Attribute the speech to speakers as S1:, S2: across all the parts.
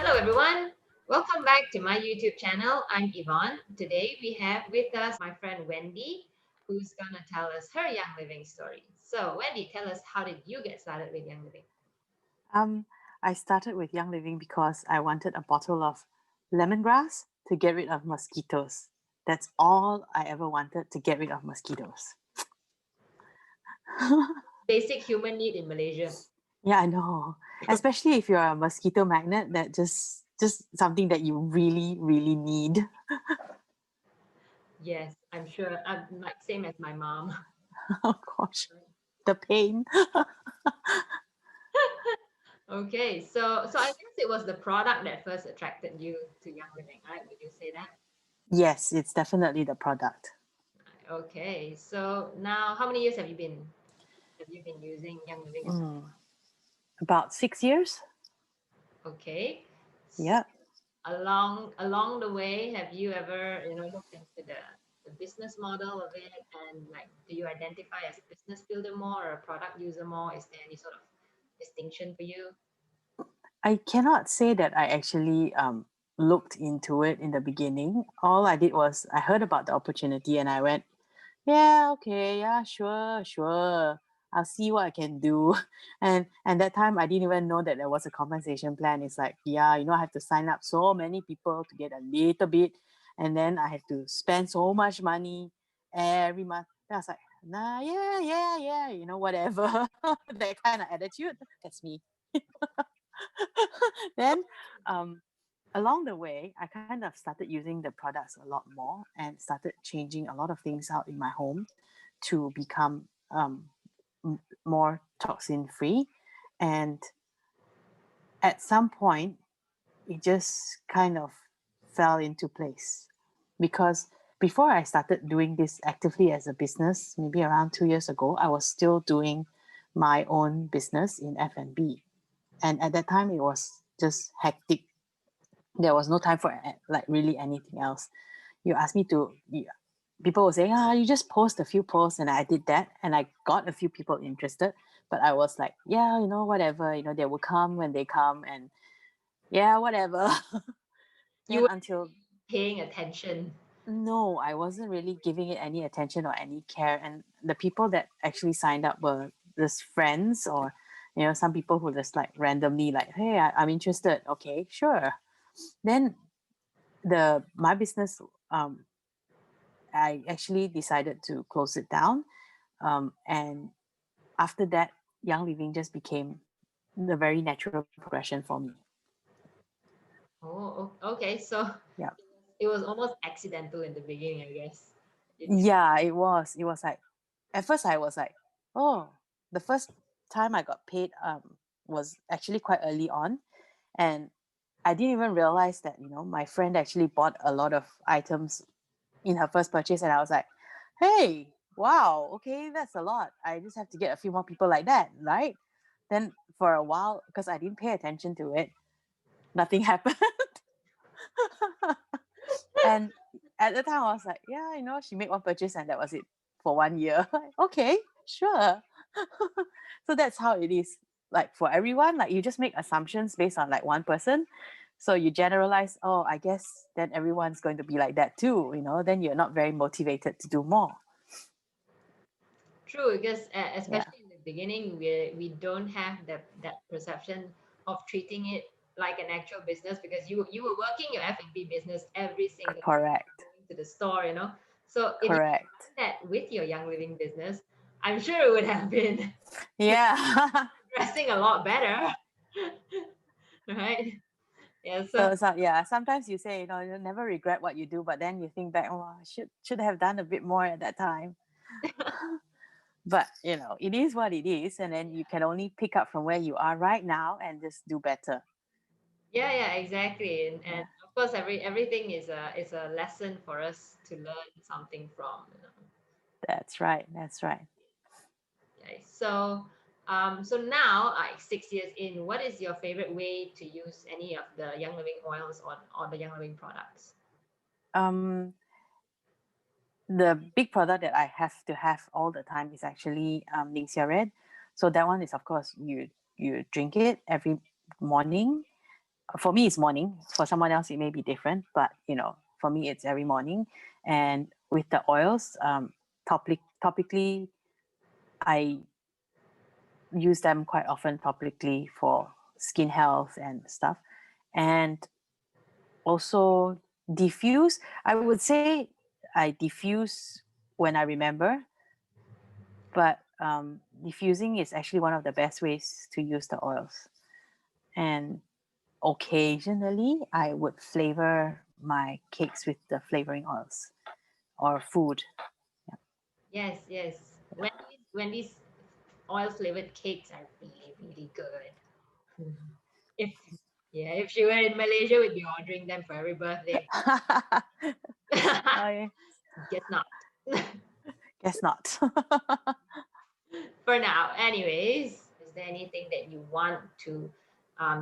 S1: Hello everyone, welcome back to my YouTube channel. I'm Yvonne. Today we have with us my friend Wendy, who's gonna tell us her Young Living story. So Wendy, tell us, how did you get started with Young Living?
S2: Um, I started with Young Living because I wanted a bottle of lemongrass to get rid of mosquitoes. That's all I ever wanted, to get rid of mosquitoes.
S1: Basic human need in Malaysia.
S2: Yeah, I know. Especially if you're a mosquito magnet, that just something that you really, really need.
S1: Yes, I'm sure. I'm like same as my mom.
S2: Oh gosh, the pain.
S1: Okay, so I guess it was the product that first attracted you to Young Living, right? Would you say that?
S2: Yes, it's definitely the product.
S1: Okay, so now how many years have you been using Young Living as a
S2: Mm, about 6 years.
S1: okay?
S2: Yeah.
S1: Along the way, have you ever looked into the business model of it, and like, do you identify as a business builder more or a product user more? Is there any sort of distinction for you?
S2: I cannot say that I actually looked into it in the beginning. All I did was I heard about the opportunity and I went, yeah, okay, yeah, sure, sure. I'll see what I can do. And that time I didn't even know that there was a compensation plan. It's like, yeah, I have to sign up so many people to get a little bit, and then I have to spend so much money every month. Then I was like, nah, yeah, yeah, yeah, whatever. That kind of attitude. That's me. Then along the way, I kind of started using the products a lot more and started changing a lot of things out in my home to become more toxin free. And at some point, it just kind of fell into place because before I started doing this actively as a business, maybe around 2 years ago, I was still doing my own business in F&B. And at that time, it was just hectic. There was no time for like really anything else. You asked me to, people will say, you just post a few posts, and I did that, and I got a few people interested. But I was like, yeah, whatever, they will come when they come, and yeah, whatever.
S1: You
S2: Then
S1: were
S2: until
S1: paying attention.
S2: no, I wasn't really giving it any attention or any care, and the people that actually signed up were just friends, or some people who just like randomly like, hey, I'm interested. Okay, sure. Then the my business, um I actually decided to close it down. And after that, Young Living just became the very natural progression for me.
S1: Okay. So
S2: Yeah.
S1: it was almost accidental in the beginning, I guess. You did.
S2: Yeah, it was. It was like, at first I was like, oh, the first time I got paid was actually quite early on. And I didn't even realize that, my friend actually bought a lot of items in her first purchase. And I was like, hey, wow, okay, that's a lot. I just have to get a few more people like that, right? Then for a while, because I didn't pay attention to it, nothing happened. And at the time, I was like, yeah, she made one purchase and that was it for 1 year. Okay, sure. So that's how it is. Like for everyone, like you just make assumptions based on like one person. So you generalize, oh, I guess then everyone's going to be like that too, then you're not very motivated to do more.
S1: True, because
S2: Yeah,
S1: especially in the beginning, we don't have that perception of treating it like an actual business, because you were working your F&B business every single day,
S2: correct.
S1: going to the store. So if you
S2: Correct.
S1: combine that with your Young Living business, I'm sure it would have been
S2: Yeah.
S1: dressing a lot better, right? Yeah. So
S2: Yeah, sometimes you say, you never regret what you do, but then you think back, oh, I should have done a bit more at that time. But it is what it is, and then you can only pick up from where you are right now and just do better.
S1: yeah, exactly, and
S2: Yeah,
S1: of course, everything is a lesson for us to learn something from.
S2: that's right. That's right.
S1: Okay, so now, like 6 years in, what is your favorite way to use any of the Young Living oils or the Young Living products?
S2: Um, the big product that I have to have all the time is actually Red. So that one is, of course, you drink it every morning, For me, it's morning. For someone else, it may be different, but for me, it's every morning. And with the oils, topically, I use them quite often topically for skin health and stuff. And also diffuse. I would say I diffuse when I remember, but diffusing is actually one of the best ways to use the oils. And occasionally, I would flavor my cakes with the flavoring oils or food.
S1: Yes, yes. Wendy's oil flavored cakes are really, really good. Mhm. If yeah, if she were in Malaysia, we'd be ordering them for every birthday.
S2: I
S1: Guess not.
S2: guess not.
S1: For now, anyways, is there anything that you want to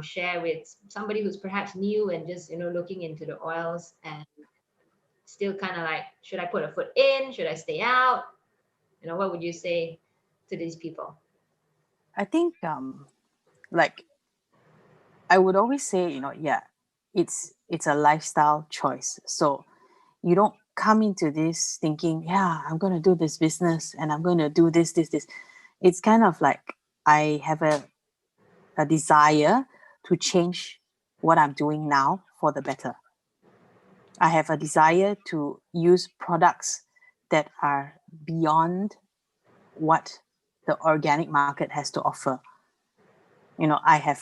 S1: share with somebody who's perhaps new and just looking into the oils and still kind of like, should I put a foot in? Should I stay out? What would you say to these people?
S2: I think like I would always say, yeah, it's a lifestyle choice. So you don't come into this thinking, yeah, I'm going to do this business and I'm going to do this. It's kind of like I have a desire to change what I'm doing now for the better. I have a desire to use products that are beyond what the organic market has to offer. I have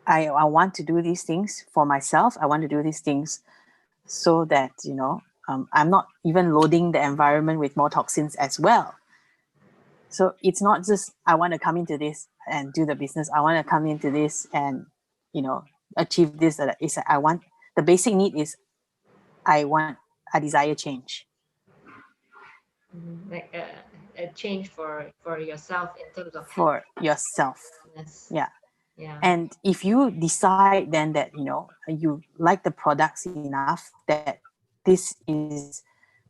S2: I want to do these things for myself. I want to do these things so that I'm not even loading the environment with more toxins as well. So it's not just I want to come into this and do the business. I want to come into this and you know achieve this. It's I want the basic need is I desire change
S1: Like a change for yourself in terms of health
S2: for yourself.
S1: and wellness.
S2: Yeah.
S1: Yeah.
S2: And if you decide then that you like the products enough that this is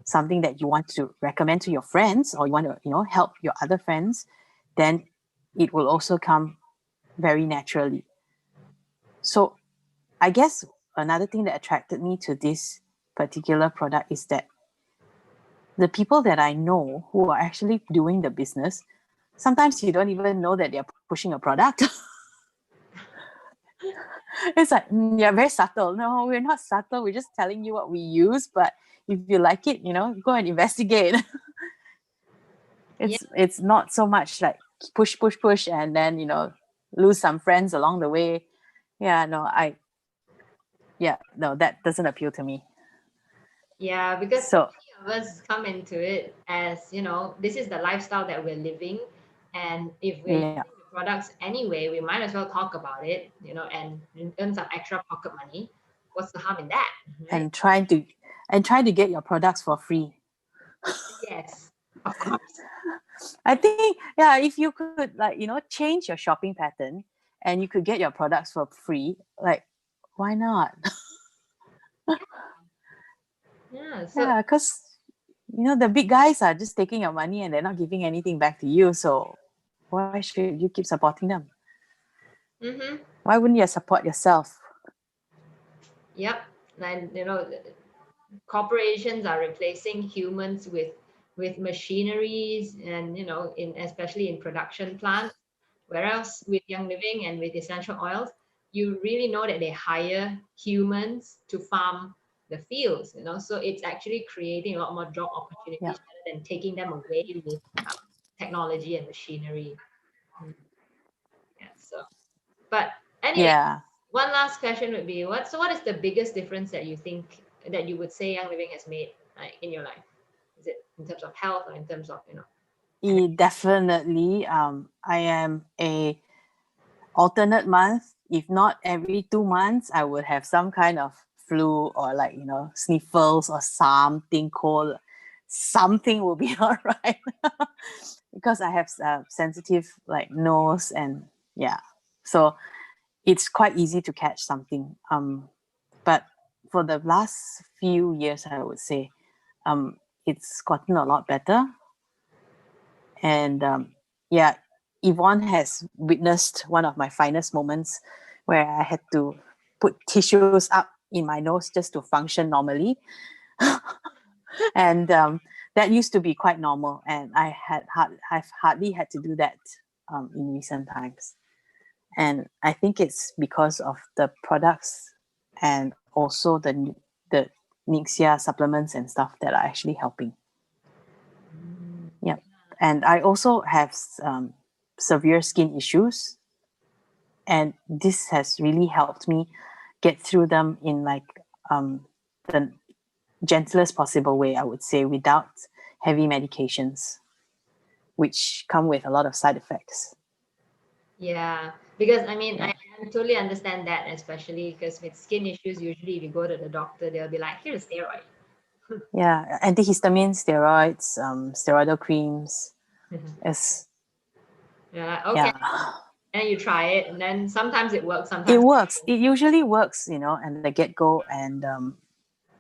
S2: something that you want to recommend to your friends or you want to help your other friends, then it will also come very naturally. So I guess another thing that attracted me to this particular product is that the people that I know who are actually doing the business, sometimes you don't even know that they're pushing a product. It's like, yeah, very subtle. No, we're not subtle. We're just telling you what we use. But if you like it, go and investigate.
S1: Yeah.
S2: It's not so much like push, and then lose some friends along the way. Yeah, no, no, that doesn't appeal to me.
S1: Yeah, because
S2: So
S1: many of us come into it as, this is the lifestyle that we're living. And if we're
S2: yeah,
S1: using the products anyway, we might as well talk about it, and earn some extra pocket money. What's the harm in that? Right?
S2: and trying to get your products for free.
S1: Yes, of course.
S2: I think, yeah, if you could change your shopping pattern and you could get your products for free, like why not?
S1: Yeah. So,
S2: Yeah, because the big guys are just taking your money and they're not giving anything back to you. So why should you keep supporting them?
S1: mm-hmm.
S2: Why wouldn't you support yourself?
S1: Yep. And, corporations are replacing humans with machineries and, in especially in production plants. Whereas with Young Living and with essential oils, you really know that they hire humans to farm the fields, so it's actually creating a lot more job
S2: Yeah,
S1: opportunities rather than taking them away with technology and machinery. Mm, yeah, so, but anyway,
S2: yeah.
S1: one last question would be what is the biggest difference that you think that you would say Young Living has made, like, in your life? Is it in terms of health or in terms of,
S2: Definitely. I am a alternate month. If not every 2 months, I would have some kind of flu or sniffles or something cold. Something will be all right because I have sensitive nose and yeah, so it's quite easy to catch something. But for the last few years, I would say, it's gotten a lot better. And yeah, Yvonne has witnessed one of my finest moments where I had to put tissues up in my nose just to function normally. And that used to be quite normal, and I've hardly had to do that in recent times. And I think it's because of the products and also the Nixia supplements and stuff that are actually helping.
S1: Mm,
S2: Yeah, and I also have severe skin issues, and this has really helped me get through them in like the gentlest possible way, I would say, without heavy medications, which come with a lot of side effects.
S1: yeah, because I mean,
S2: Yeah.
S1: I totally understand that, especially because with skin issues, usually if you go to the doctor, they'll be like, here's a steroid.
S2: Yeah. Antihistamine, steroids, steroidal creams. Is
S1: You're like, okay,
S2: yeah.
S1: and you try it, and then sometimes it works,
S2: It
S1: sometimes it
S2: works.
S1: doesn't.
S2: It usually works, and the get go. And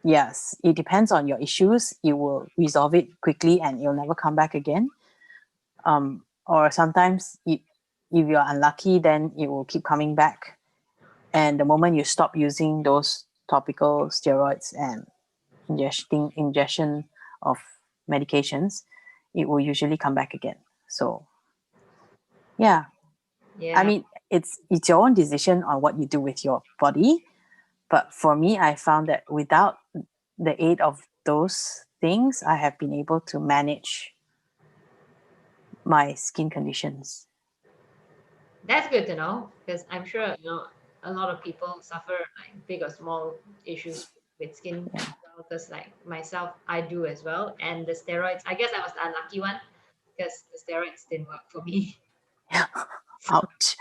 S2: yes, it depends on your issues. You will resolve it quickly and you'll never come back again. Or sometimes if you're unlucky, then it will keep coming back. And the moment you stop using those topical steroids and ingestion of medications, it will usually come back again. So yeah, I
S1: Yeah,
S2: mean, it's your own decision on what you do with your body. But for me, I found that without the aid of those things, I have been able to manage my skin conditions.
S1: that's good to know because I'm sure a lot of people suffer like big or small issues with skin
S2: Yeah.
S1: as well. Because like myself, I do as well. And the steroids, I guess I was the unlucky one because the steroids didn't work for me.
S2: Ouch.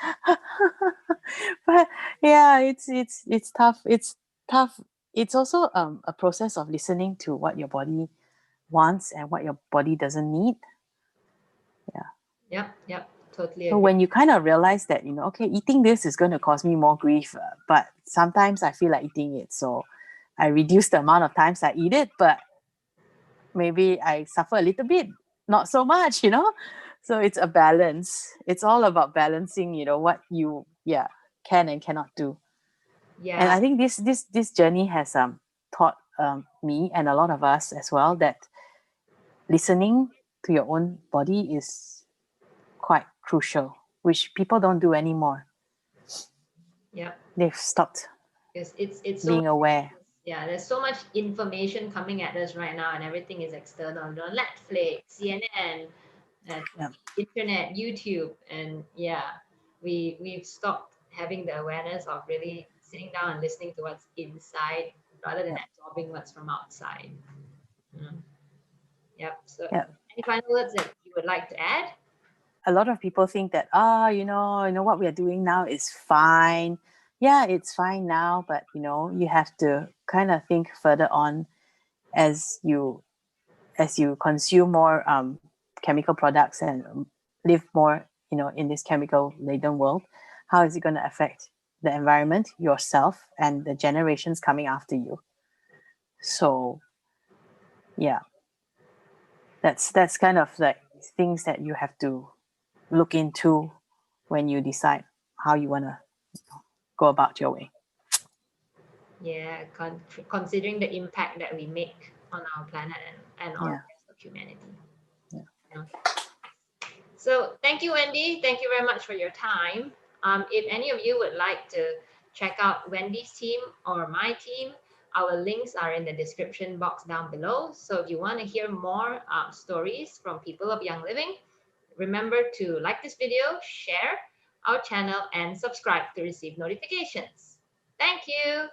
S2: But yeah, it's tough. It's tough. It's also a process of listening to what your body wants and what your body doesn't need. Yeah.
S1: Yep, yep, totally
S2: So
S1: agree.
S2: when you kind of realize that, okay, eating this is going to cause me more grief, but sometimes I feel like eating it. So I reduce the amount of times I eat it, but maybe I suffer a little bit, not so much. So it's a balance. It's all about balancing, what you can and cannot do. And
S1: Yeah,
S2: I think this journey has taught me and a lot of us as well that listening to your own body is quite crucial, which people don't do anymore.
S1: yep.
S2: They've stopped
S1: Because it's so
S2: being
S1: much,
S2: aware.
S1: yeah, there's so much information coming at us right now, and everything is external. Netflix, CNN, uh,
S2: Yeah,
S1: internet, YouTube, and yeah, we've stopped having the awareness of really sitting down and listening to what's inside rather than
S2: yeah,
S1: absorbing what's from outside. Mm. Yep. So,
S2: yeah.
S1: any final words that you would like to add?
S2: A lot of people think that what we are doing now is fine. Yeah, it's fine now, but you have to kind of think further on as you consume more chemical products and live more in this chemical laden world. How is it going to affect the environment, yourself, and the generations coming after you? So yeah, that's kind of like things that you have to look into when you decide how you want to go about your way.
S1: Yeah, considering the impact that we make on our planet and on the
S2: Yeah,
S1: rest of humanity.
S2: yeah.
S1: You know? So thank you, Wendy. Thank you very much for your time. If any of you would like to check out Wendy's team or my team, our links are in the description box down below. So if you want to hear more stories from people of Young Living, remember to like this video, share our channel, and subscribe to receive notifications. Thank you.